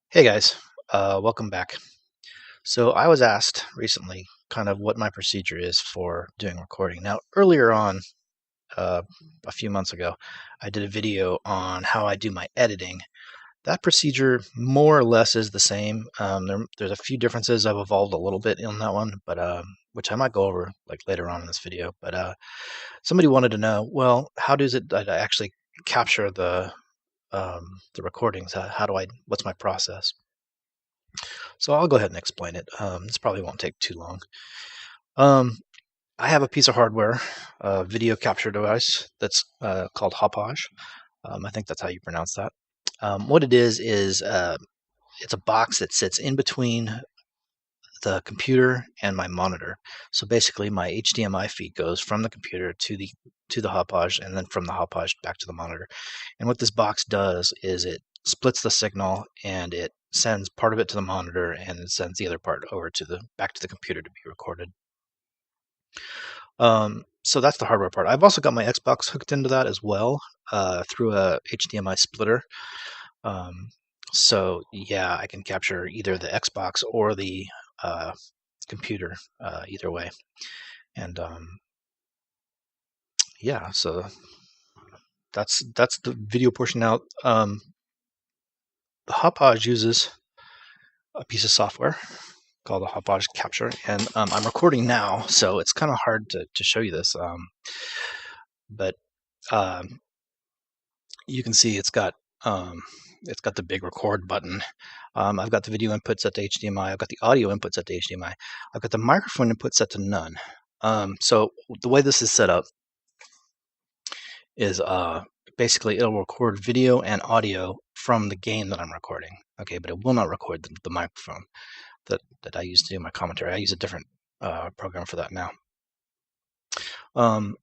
Hey guys, welcome back. So I was asked recently kind of what my procedure is for doing recording. Now, earlier on, uh, a few months ago, I did a video on how I do my editing. That procedure more or less is the same. There's a few differences. I've evolved a little bit in that one, but which I might go over like later on in this video. But somebody wanted to know, well, how does it that I actually capture the recordings? What's my process? So I'll go ahead and explain it. This probably won't take too long. Um, I have a piece of hardware, a video capture device that's called Hopage. I think that's how you pronounce that. What it is it's a box that sits in between the computer and my monitor. So basically, my HDMI feed goes from the computer to the Hopage, and then from the Hopage back to the monitor. And what this box does is it splits the signal and it sends part of it to the monitor and it sends the other part over to the back to the computer to be recorded. So that's the hardware part. I've also got my Xbox hooked into that as well through a HDMI splitter. Um, so yeah, I can capture either the Xbox or the uh, computer, either way. And yeah, so that's the video portion out. The Hopage uses a piece of software called the Hopage Capture, and I'm recording now, so it's kind of hard to show you this. But you can see it's got the big record button. I've got the video input set to HDMI. I've got the audio input set to HDMI. I've got the microphone input set to none. So the way this is set up is basically it'll record video and audio from the game that I'm recording. Okay, but it will not record the microphone that I use to do my commentary. I use a different program for that now. Um,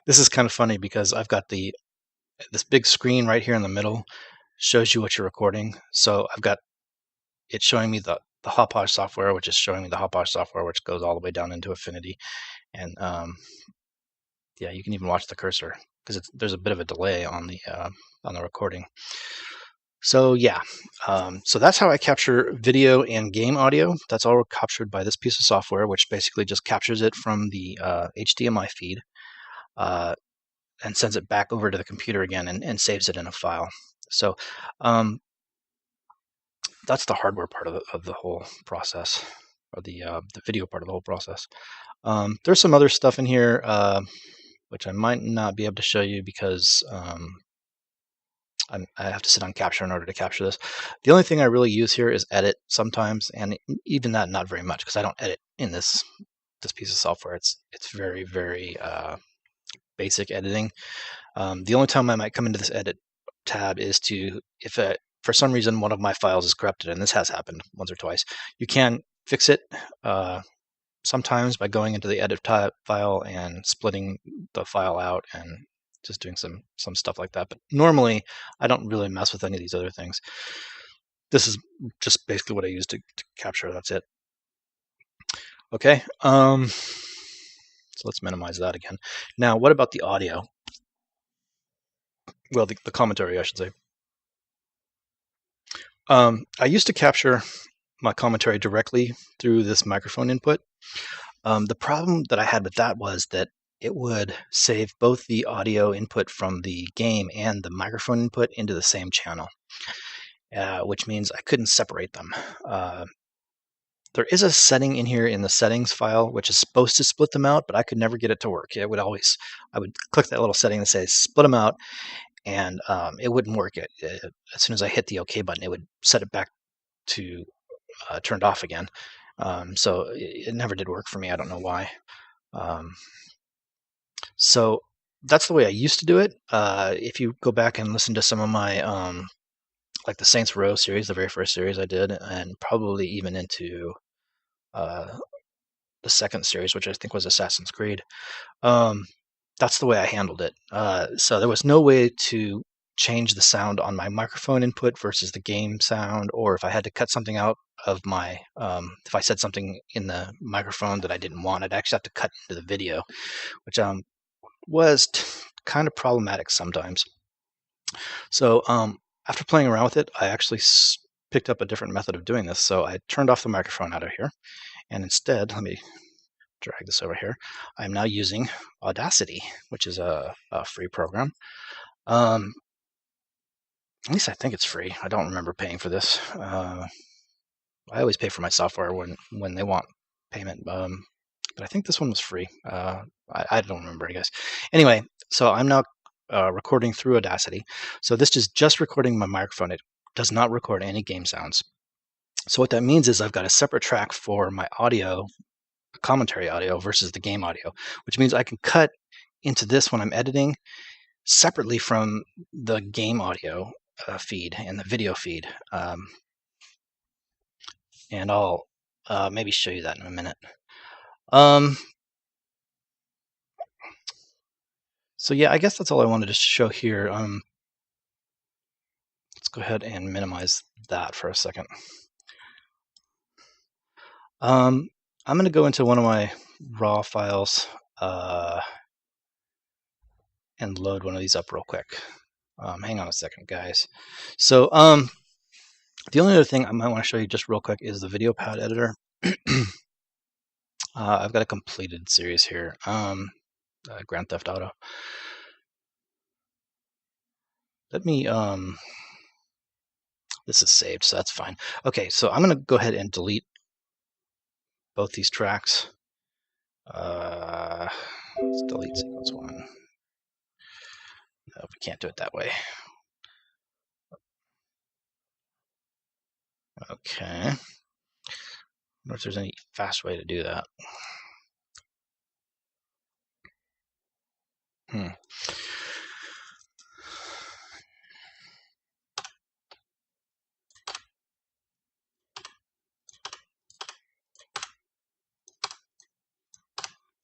this is kind of funny because I've got this big screen right here in the middle shows you what you're recording. So I've got it showing me the Hopage software, which is showing me the Hopage software, which goes all the way down into Affinity. And yeah, you can even watch the cursor because there's a bit of a delay on the recording. So yeah, so that's how I capture video and game audio. That's all captured by this piece of software, which basically just captures it from the HDMI feed and sends it back over to the computer again and saves it in a file. So that's the hardware part of the whole process, or the video part of the whole process. There's some other stuff in here which I might not be able to show you because I have to sit on capture in order to capture this. The only thing I really use here is edit sometimes, and even that not very much because I don't edit in this piece of software. It's very basic editing. The only time I might come into this edit tab is if for some reason one of my files is corrupted, and this has happened once or twice. You can fix it sometimes by going into the edit file and splitting the file out and just doing some stuff like that. But normally, I don't really mess with any of these other things. This is just basically what I use to capture. That's it. Okay. So let's minimize that again. Now, what about the audio? Well, the commentary, I should say. I used to capture my commentary directly through this microphone input. The problem that I had with that was that it would save both the audio input from the game and the microphone input into the same channel, which means I couldn't separate them. There is a setting in here in the settings file which is supposed to split them out, but I could never get it to work. I would click that little setting that says split them out, and it wouldn't work. As soon as I hit the OK button, it would set it back to turned off again. So it never did work for me. I don't know why. So that's the way I used to do it. If you go back and listen to some of my like the Saints Row series, the very first series I did, and probably even into the second series, which I think was Assassin's Creed, that's the way I handled it. So there was no way to change the sound on my microphone input versus the game sound, or if I had to cut something out of my, if I said something in the microphone that I didn't want, I'd actually have to cut into the video, which was kind of problematic sometimes. So after playing around with it, I actually picked up a different method of doing this. So I turned off the microphone out of here, and instead, let me drag this over here. I'm now using Audacity, which is a free program. At least I think it's free. I don't remember paying for this. I always pay for my software when they want payment. But I think this one was free. I don't remember, I guess. Anyway, so I'm now recording through Audacity. So this is just recording my microphone. It does not record any game sounds. So what that means is I've got a separate track for my audio, commentary audio versus the game audio, which means I can cut into this when I'm editing separately from the game audio feed and the video feed. And I'll maybe show you that in a minute. So yeah, I guess that's all I wanted to show here. Let's go ahead and minimize that for a second. I'm going to go into one of my raw files and load one of these up real quick. Hang on a second, guys. So the only other thing I might want to show you just real quick is the video pad editor. I've got a completed series here, Grand Theft Auto. Let me, this is saved, so that's fine. Okay, so I'm going to go ahead and delete both these tracks. Let's delete sequence 1. No, we can't do it that way. Okay. I wonder if there's any fast way to do that.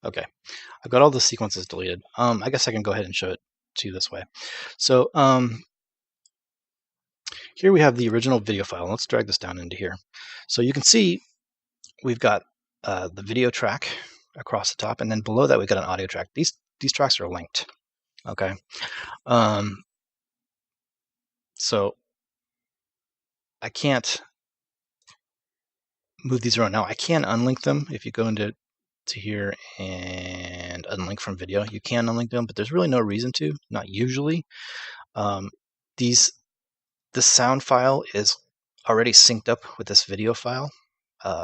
Okay, I've got all the sequences deleted. I guess I can go ahead and show it to you this way. So here we have the original video file. Let's drag this down into here. So you can see we've got the video track across the top, and then below that we've got an audio track. These tracks are linked. Okay. So I can't move these around now. I can unlink them if you go into here and unlink from video. You can unlink them, but there's really no reason to, not usually. This sound file is already synced up with this video file.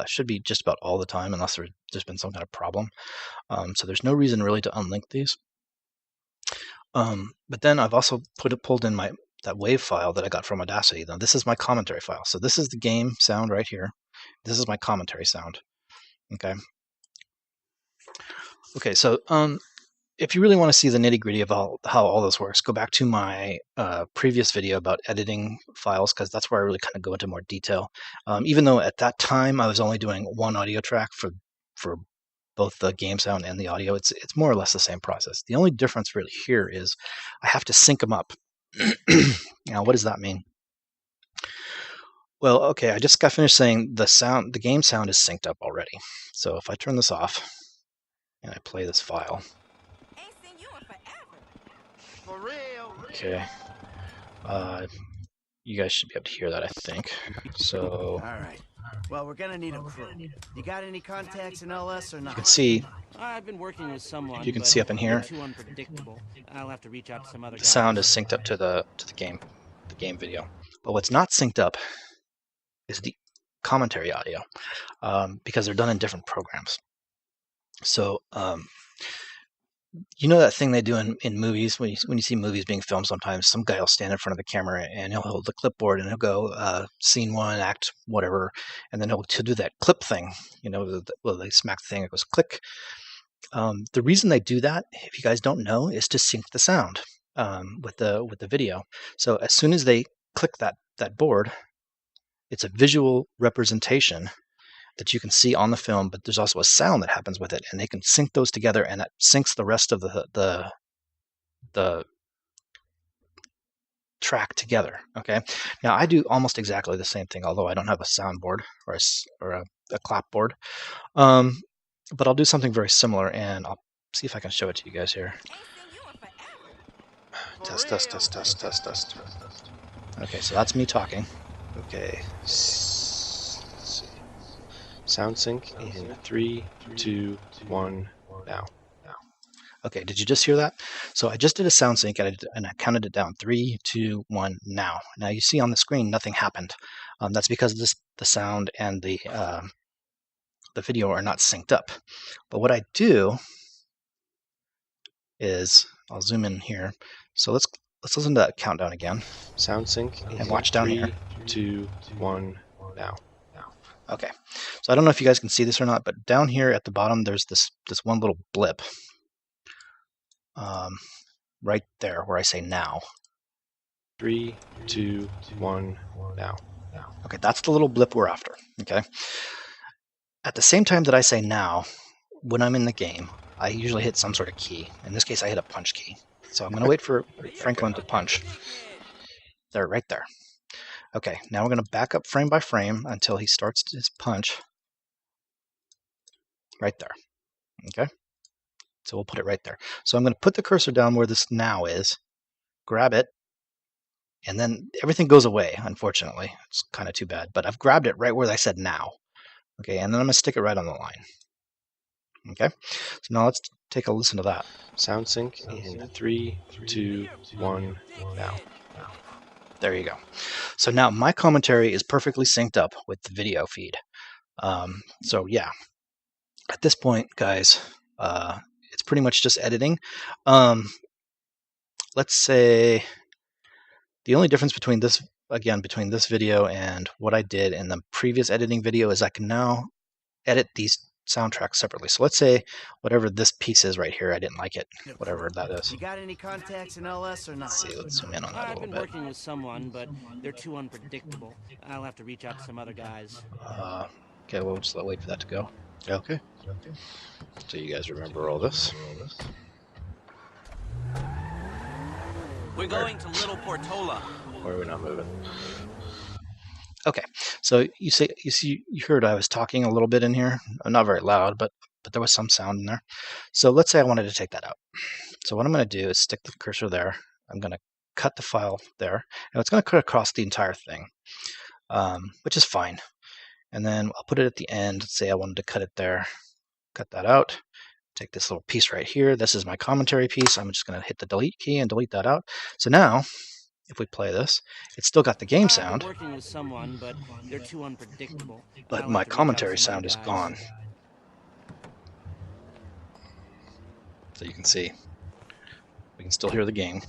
Should be just about all the time, unless there's been some kind of problem. So there's no reason really to unlink these. But then I've also pulled in that WAV file that I got from Audacity. Now this is my commentary file. So this is the game sound right here. This is my commentary sound. Okay. Okay, so if you really want to see the nitty-gritty of how all this works, go back to my previous video about editing files, because that's where I really kind of go into more detail. Even though at that time I was only doing one audio track for both the game sound and the audio, it's more or less the same process. The only difference really here is I have to sync them up. Now, what does that mean? Well, okay, I just got finished saying the game sound is synced up already. So if I turn this off and I play this file. For real. Okay. You guys should be able to hear that, I think. So. All right. Well, we're gonna need a crew. You got any contacts in LS or not? You can see. I've been working with someone. You can see up in here. Too unpredictable. I'll have to reach out to some other guys. The sound is synced up to the game video. But what's not synced up is the commentary audio, because they're done in different programs. So you know that thing they do in movies when you see movies being filmed, sometimes some guy will stand in front of the camera and he'll hold the clipboard and he'll go scene 1, act whatever, and then he'll do that clip thing. You know, they smack the thing, it goes click. The reason they do that, if you guys don't know, is to sync the sound with the video. So as soon as they click that board, it's a visual representation that you can see on the film, but there's also a sound that happens with it, and they can sync those together, and it syncs the rest of the track together. Okay. Now I do almost exactly the same thing, although I don't have a soundboard or a clapboard, but I'll do something very similar, and I'll see if I can show it to you guys here. Test. Okay, so that's me talking. Okay. Let's see. Sound sync in 3, 2, 1, now. Okay, did you just hear that? So I just did a sound sync and I counted it down. 3, 2, 1, now. Now you see on the screen nothing happened. That's because the sound and the video are not synced up. But what I do is I'll zoom in here. So let's listen to that countdown again. Sound sync in And watch down 3, here. 2, 1, now. Okay, so I don't know if you guys can see this or not, but down here at the bottom there's this one little blip right there where I say now. 3, 2, 1, now. Okay, that's the little blip we're after. Okay. At the same time that I say now, when I'm in the game, I usually hit some sort of key. In this case, I hit a punch key. So I'm going to wait for Franklin to punch. There, right there. Okay, now we're going to back up frame by frame until he starts his punch. Right there. Okay? So we'll put it right there. So I'm going to put the cursor down where this now is, grab it, and then everything goes away, unfortunately. It's kind of too bad. But I've grabbed it right where I said now. Okay, and then I'm going to stick it right on the line. Okay, so now let's take a listen to that. Sound sync in 3, 2, 1, now. There you go. So now my commentary is perfectly synced up with the video feed. So yeah, at this point, guys, it's pretty much just editing. Let's say the only difference between this video and what I did in the previous editing video is I can now edit these soundtracks separately. So let's say whatever this piece is right here, I didn't like it, whatever that is. You got any contacts in LS or not? Let's see, let's zoom in on that a I've little been bit. working with someone, but they're too unpredictable. I'll have to reach out to some other guys. Okay, we'll just wait for that to go. Okay. So you guys remember all this? We're going to Little Portola. Or are we not moving? Okay, so you heard I was talking a little bit in here, not very loud, but there was some sound in there. So let's say I wanted to take that out. So what I'm going to do is stick the cursor there. I'm going to cut the file there, and it's going to cut across the entire thing, which is fine. And then I'll put it at the end. Say I wanted to cut it there, cut that out. Take this little piece right here. This is my commentary piece. I'm just going to hit the delete key and delete that out. So now, if we play this, it's still got the game sound. I've been working with someone, but they're too unpredictable. But my commentary sound is gone. So you can see, we can still hear the game.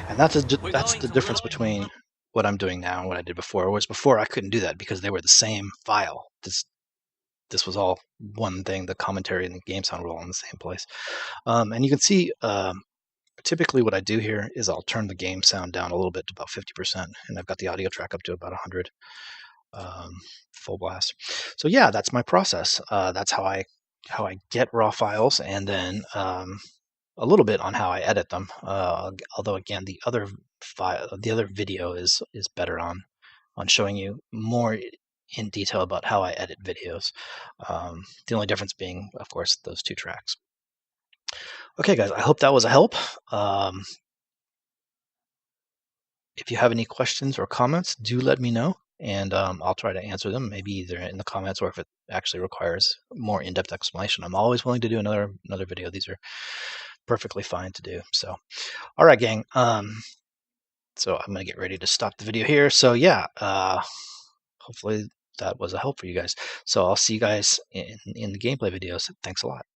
And that's the difference between what I'm doing now and what I did before. Whereas before I couldn't do that because they were the same file. This was all one thing. The commentary and the game sound were all in the same place. And you can see, typically what I do here is I'll turn the game sound down a little bit to about 50%, and I've got the audio track up to about 100, full blast. So yeah, that's my process. That's how I get raw files, and then a little bit on how I edit them. Although again, the other video is better on showing you more in detail about how I edit videos. The only difference being, of course, those two tracks. Okay, guys, I hope that was a help. If you have any questions or comments, do let me know, and I'll try to answer them, maybe either in the comments or if it actually requires more in-depth explanation. I'm always willing to do another video. These are perfectly fine to do. So, all right, gang. So I'm going to get ready to stop the video here. So yeah, hopefully that was a help for you guys. So I'll see you guys in the gameplay videos. Thanks a lot.